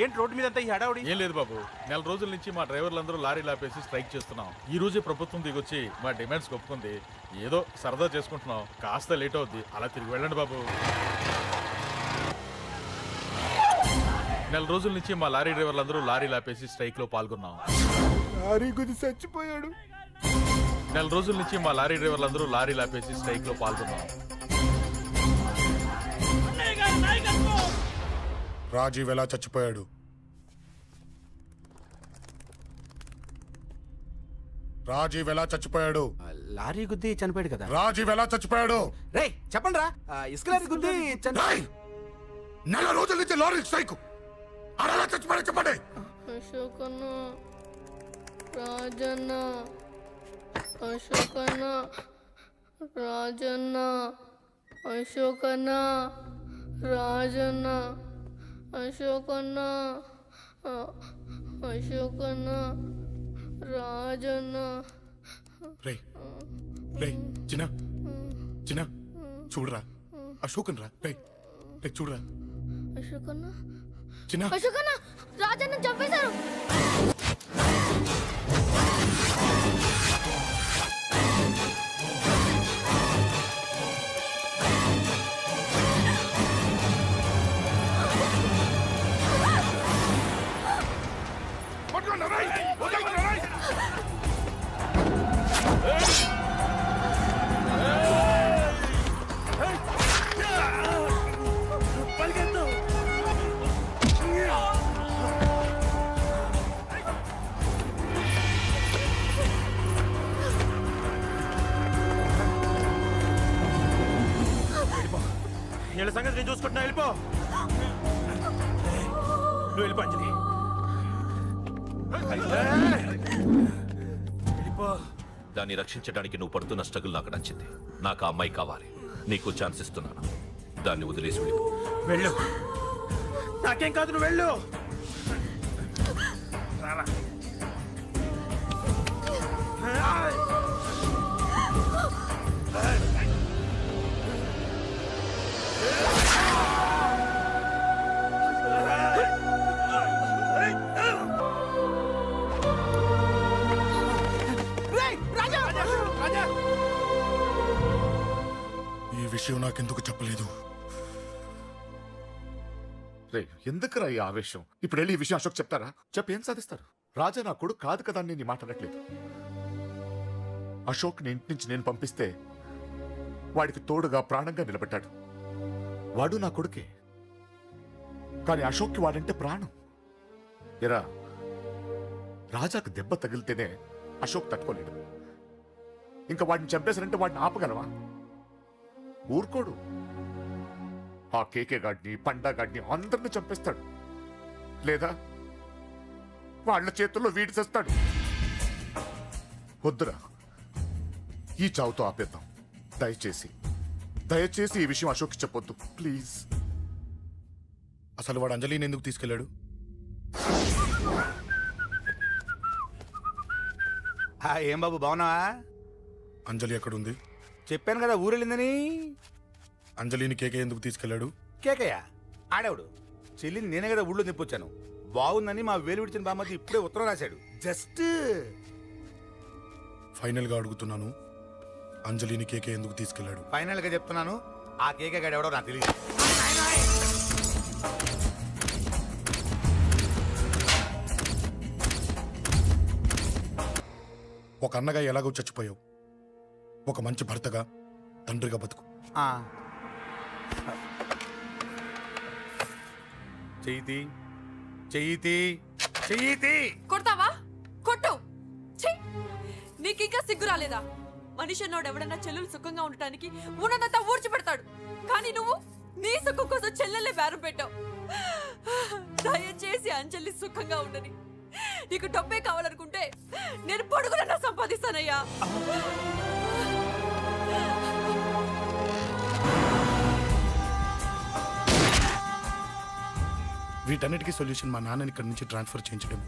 ఏంటి రోడ్డు మీద అంతా ఈ హడావుడి? ఏం లేదు బాబు, నెల రోజుల నుంచి మా డ్రైవర్లందరూ లారీలు ఆపేసి స్ట్రైక్ చేస్తున్నాం. ఈ రోజే ప్రభుత్వం దిగొచ్చి మా డిమాండ్స్ ఒప్పుకుంది. ఏదో సరదా చేసుకుంటున్నాం, కాస్త లేట్ అవుద్ది, అలా తిరిగి వెళ్ళండి బాబు. నెల రోజుల నుంచి మా లారీ డ్రైవర్లందరూ లారీలు ఆపేసి స్ట్రైక్ లో పాల్గొన్నాం. లారీ గుద్ది చచ్చిపోయాడు. నెల రోజుల నుంచి మా లారీ డ్రైవర్లందరూ లారీలు ఆపేసి స్ట్రైక్ లో పాల్గొన్నాం. రాజీవ్ ఎలా చచ్చిపోయాడు? రాజీవ్ ఎలా చచ్చిపోయాడు? లారీ గుద్ది చనిపోయాడు కదా. రాజీవ్ ఎలా చచ్చిపోయాడు? రేయ్ చెప్పండి రా. ఇసుక లారీ గుద్ది రేయ్! నెల రోజుల నుంచి లారీ స్ట్రైక్, అలా చచ్చిపోయాడు చెప్పండి. అశోకన్న, రాజన్న, అశోకన్న, రాజన్న, అశోకన్న, రాజన్న, అశోకన్న, అశోకన్న, రాజన్న. రేయ్ రేయ్ చిన్న చిన్న చూడరా, అశోకన్ రా. రేయ్ రేయ్ చూడరా అశోకన్న, చిన్న. అశోకన్న, రాజన్న చంపేశారు. వీళ్ళ సంగతి నేను చూసుకుంటున్నా, వెళ్ళిపో. నువ్వు వెళ్ళిపో అంజలి. వెళ్ళిపో. దాన్ని రక్షించడానికి నువ్వు పడుతున్న స్ట్రగుల్ నాకు నచ్చింది. నాకు ఆ అమ్మాయి కావాలి. నీకు ఛాన్స్ ఇస్తున్నాను. దాన్ని వదిలేసి వెళ్ళిపో. వెళ్ళు. నాకేం కాదు, నువ్వు వెళ్ళు. రారా. ఈ విషయం నాకెందుకు చెప్పలేదు? రే ఎందుకురా ఈ ఆవేశం? ఇప్పుడు వెళ్ళి ఈ విషయం అశోక్ చెప్తారా? చెప్పి ఏం సాధిస్తారు? రాజా నా కొడుకు కాదు కదా అని నేను మాట్లాడట్లేదు. అశోక్ ని ఇంటి నుంచి నేను పంపిస్తే వాడికి తోడుగా ప్రాణంగా నిలబెట్టాడు. వాడు నా కొడుకే, కానీ అశోక్కి వాడంటే ప్రాణం. ఎరా, రాజాకు దెబ్బ తగిలితేనే అశోక్ తట్టుకోలేడు. ఇంకా వాడిని చంపేశారంటే వాడిని ఆపగలవా? ఊరుకోడు. ఆ కేకే గాడిని, పండా గాడిని అందరిని చంపేస్తాడు. లేదా వాళ్ళ చేతుల్లో వీడి చేస్తాడు. వద్దురా, ఈ చావుతో ఆపేద్దాం. దయచేసి దయచేసి ఈ విషయం అశోక్కి చెప్పొద్దు ప్లీజ్. అసలు వాడు అంజలిని ఎందుకు తీసుకెళ్లాడు? ఏం బాబు బాగున్నావా? అంజలి ఎక్కడుంది? చెప్పాను కదా ఊరెళ్ళిందని. అంజలిని కేకే ఎందుకు తీసుకెళ్లాడు? కేకయ్య ఆడేవాడు. చెల్లిని నేనే కదా ఊళ్ళో నిప్పొచ్చాను. బాగుందని మా వేలు విడిచిన బామ్మది ఇప్పుడే ఉత్తరం రాశాడు. జస్ట్ ఫైనల్ గా అడుగుతున్నాను, అంజలిని కేకే ఎందుకు తీసుకెళ్లాడు? ఫైనల్ గా చెప్తున్నాను, ఆ కేకే గాడు ఎవడో నాకు తెలియదు. ఒక అన్నగా ఎలాగో చచ్చిపోయావు, ఒక మంచి భర్తగా, తండ్రిగా బతుకు. చెయ్యితి చెయ్యితి చెయ్యితి. కొడతావా? కొట్టు. నీకింకా సిగ్గు రాలేదా? మనిషి అన్నోడు ఎవడన్నా చెల్లెలు సుఖంగా ఉండటానికి ఉన్నదంతా ఊడ్చిపెడతాడు. కానీ నువ్వు నీ సుఖం కోసం చెల్లెల్లే బేరం పెట్టావు. దయచేసి అంజలి సుఖంగా ఉండని. నీకు డబ్బే కావాలనుకుంటే నేను పొడుగునన్నా సంపాదిస్తానయ్యా. వీటన్నిటికీ సొల్యూషన్ మా నాన్నని ఇక్కడి నుంచి ట్రాన్స్ఫర్ చేయించడం.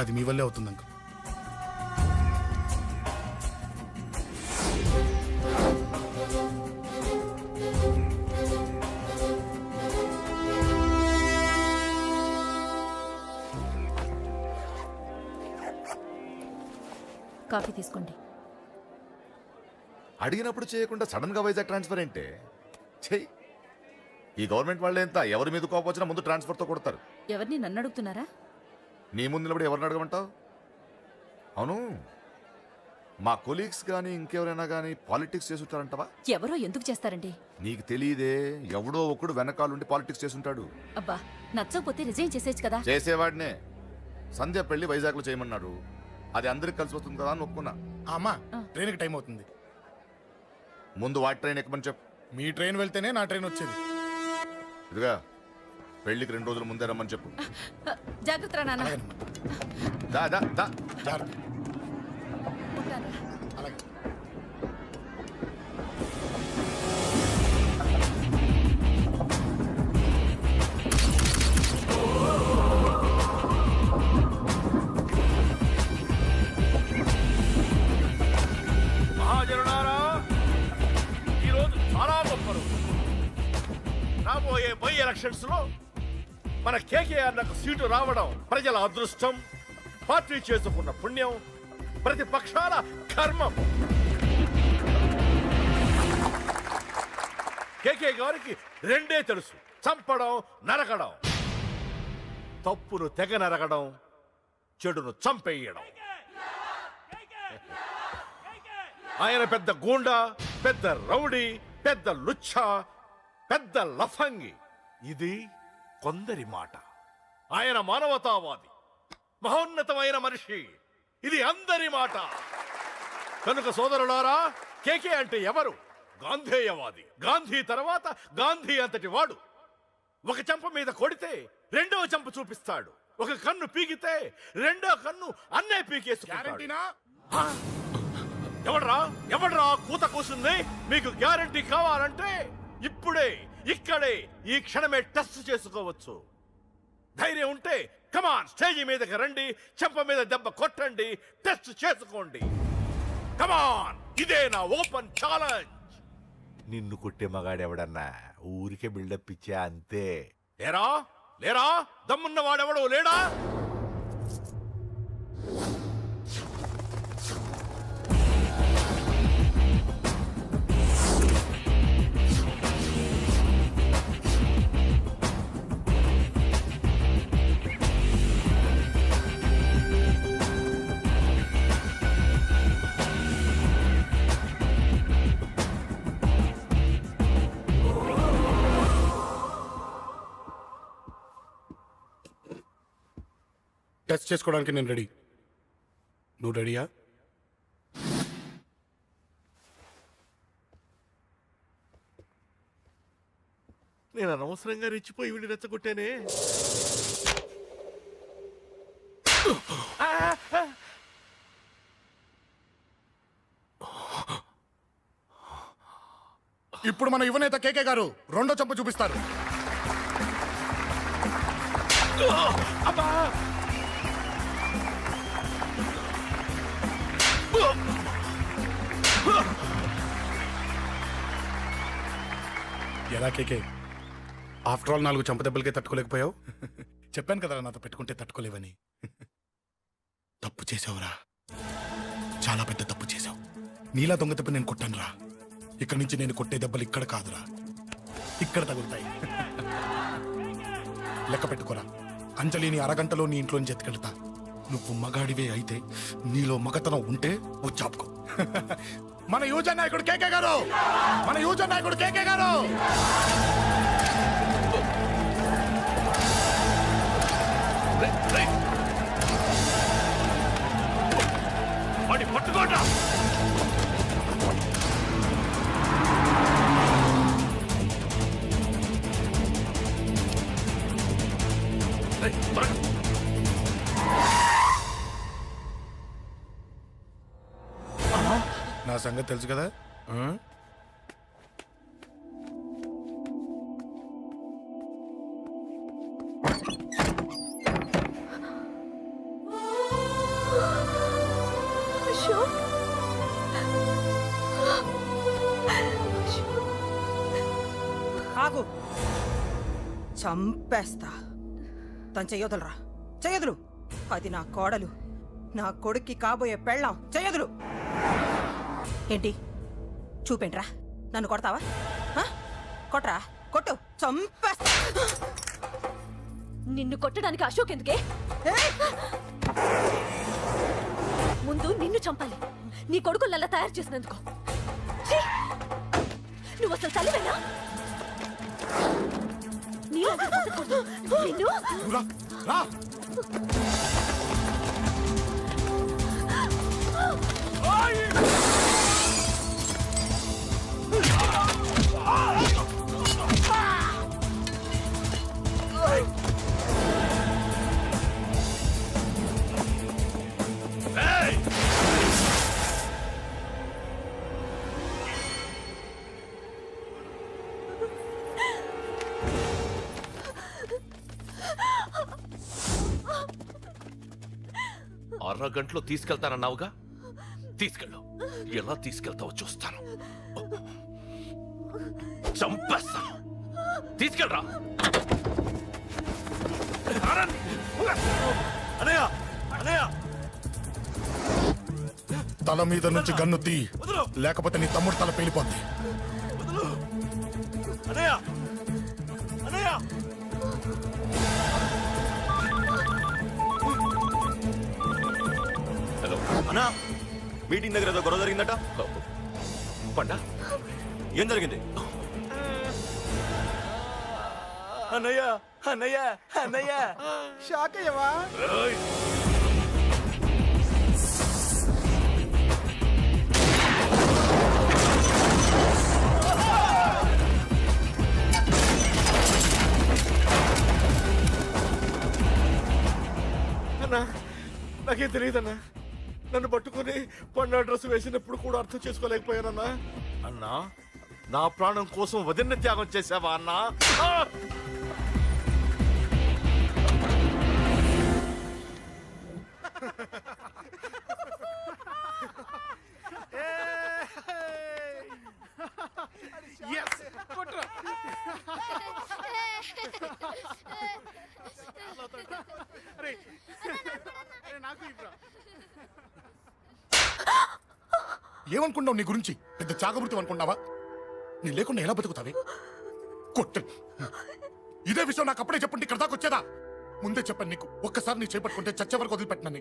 అది మీ వల్లే అవుతుంది అంకుల్. కాఫీ తీసుకోండి. అడిగినప్పుడు చేయకుండా సడన్ గా వైజాగ్ ట్రాన్స్ఫర్ ఏంటే? చెయ్యి. ఈ గవర్నమెంట్ వాళ్ళే ఎంత ఎవరి మీద కోపం వచ్చినా ముందు ట్రాన్స్ఫర్తో కొడతారు. ఎవరిని నన్ను అడుగుతున్నారా? నీ ముందు నిలబడి ఎవరిని అడగమంటావు? అవును, మా కొలీగ్స్ కానీ ఇంకెవరైనా కానీ పాలిటిక్స్ చేసుంటారంటవా? ఎవరో ఎందుకు చేస్తారండి? నీకు తెలియదే, ఎవడో ఒకడు వెనకాలండి పాలిటిక్స్ చేసుంటాడు. అబ్బా, నచ్చకపోతే రిజైన్ చేసేయచ్చు కదా. చేసేవాడినే. సంధ్య పెళ్లి వైజాగ్లో చేయమన్నాడు. అది అందరికి కలిసి వస్తుంది కదా అని ఒప్పుకున్నా. అమ్మా ట్రైన్కి టైం అవుతుంది. ముందు వాటి ట్రైన్ ఎక్కమని చెప్పు. మీ ట్రైన్ వెళ్తేనే నా ట్రైన్ వచ్చేది. ఇదిగా పెళ్లికి 2 రోజుల ముందే రమ్మని చెప్పు. జాగ్రత్త రా నాన్న. దా దా దా. జాగ్రత్త. ఉంటానురా. అలాగే. మహాజనులారా, ఈరోజు చాలా గొప్ప రోజు. రాబోయే బై ఎలక్షన్స్ లో మన కేకేఆర్ నాకు సీటు రావడం ప్రజల అదృష్టం, పార్టీ చేసుకున్న పుణ్యం, ప్రతిపక్షాల కర్మం. కేకే గారికి రెండే తెలుసు: చంపడం, నరకడం. తప్పును తెగ నరకడం, చెడును చంపేయడం. ఆయన పెద్ద గూండా, పెద్ద రౌడీ, పెద్ద లుచ్చ, పెద్ద లఫంగి. ఇది కొందరి మాట. ఆయన మానవతావాది, మహోన్నతమైన మనిషి. ఇది అందరి మాట. కనుక సోదరులారా, కేకే అంటే ఎవరు? గాంధేయవాది. గాంధీ తర్వాత గాంధీ అంతటి వాడు. ఒక చెంప మీద కొడితే రెండవ చెంప చూపిస్తాడు. ఒక కన్ను పీకితే రెండో కన్ను అన్నే పీకేసుకుంటాడు. గ్యారంటీనా? ఎవడ్రా కూత కూసింది? మీకు గ్యారంటీ కావాలంటే ఇప్పుడే, ఇక్కడే, ఈ క్షణమే టెస్ట్ చేసుకోవచ్చు. ధైర్యం ఉంటే కమాన్, స్టేజీ మీదకి రండి, చెంప మీద దెబ్బ కొట్టండి, టెస్ట్ చేసుకోండి. కమాన్, ఇదే నా ఓపెన్ ఛాలెంజ్. నిన్ను కొట్టే మగాడెవడన్నా ఊరికే బిల్డప్ ఇచ్చా అంతే. లేరా దమ్మున్న వాడెవడో లేడా? టెస్ట్ చేసుకోవడానికి నేను రెడీ. నువ్వు రెడీయా? నేను అనవసరంగా రెచ్చిపోయి వీడిని రెచ్చగొట్టానే. ఇప్పుడు మన యువనేత కేకే గారు రెండో చెంప చూపిస్తారు. ఎలా కేకే, ఆఫ్టర్ ఆల్ 4 చెంప దెబ్బలకే తట్టుకోలేకపోయావు? చెప్పాను కదా నాతో పెట్టుకుంటే తట్టుకోలేవని. తప్పు చేసావురా, చాలా పెద్ద తప్పు చేసావు. నీలా దొంగ దెబ్బ నేను కొట్టాను రా. ఇక్కడి నుంచి నేను కొట్టే దెబ్బలు ఇక్కడ కాదురా, ఇక్కడ తగులుతాయి. లెక్క పెట్టుకోరా, అంజలిని అరగంటలో నీ ఇంట్లోంచి ఎత్తుకెళ్తా. నువ్వు మగాడివే అయితే, నీలో మగతనం ఉంటే వచ్చాపుకో. మన యువజన నాయకుడు కేకే గారు, మన యువజన నాయకుడు కేకే గారు. పట్టుకోట. నా సంగతి తెలుసు కదా. ఆగు, చంపేస్తా. తను చెయ్యొదలరా, చెయ్యొదులు. అది నా కోడలు, నా కొడుక్కి కాబోయే పెళ్ళాం చెయ్యదులు ఏంటి చూపేంట్రా నన్ను కొడతావా ఆ? కొట్రా కొట్టు చంపేస్తా నిన్ను కొట్టడానికి అశోక్ ఎందుకే ముందు నిన్ను చంపాలి నీ కొడుకులల్లా తయారు చేసినందుకు ఛీ! నువ్వు అసలు తల్లివేనా నీలాంటి బతకూడదు. నిన్ను నువ్వు రా, రా. అరగంటలో తీసుకెళ్తానన్నావుగా తీసుకెళ్ళు ఎలా తీసుకెళ్తావో చూస్తాను చంపేస్తాను తీసుకెళ్ళరా అనయ్య అనయ్య తల మీద నుంచి గన్ను తీ లేకపోతే నీ తమ్ముడు తల పేలిపోద్ది అనయ్య అనయ్య హలో అన్నా మీటింగ్ దగ్గర ఏదో గొడవ జరిగిందట పండా ఏం జరిగింది అన్నయ్య అన్నయ్య అన్నయ్య షాక్ అయ్యవా అన్నా నాకేం తెలియదన్నా నన్ను పట్టుకుని పండు డ్రెస్ వేసినప్పుడు కూడా అర్థం చేసుకోలేకపోయానన్నా అన్నా నా ప్రాణం కోసం వదిన త్యాగం చేసావా అన్నా ఏమనుకున్నావు నీ గురించి పెద్ద చాగమృతం అనుకున్నావా నీ లేకుండా ఎలా బతుకుతావే కొట్టు ఇదే విషయం నాకు అప్పుడే చెప్పండి ఇక్కడ దాకా వచ్చేదా ముందే చెప్పాను నీకు ఒక్కసారి నీ చేపట్టుకుంటే చచ్చే వరకు వదిలిపెట్టినా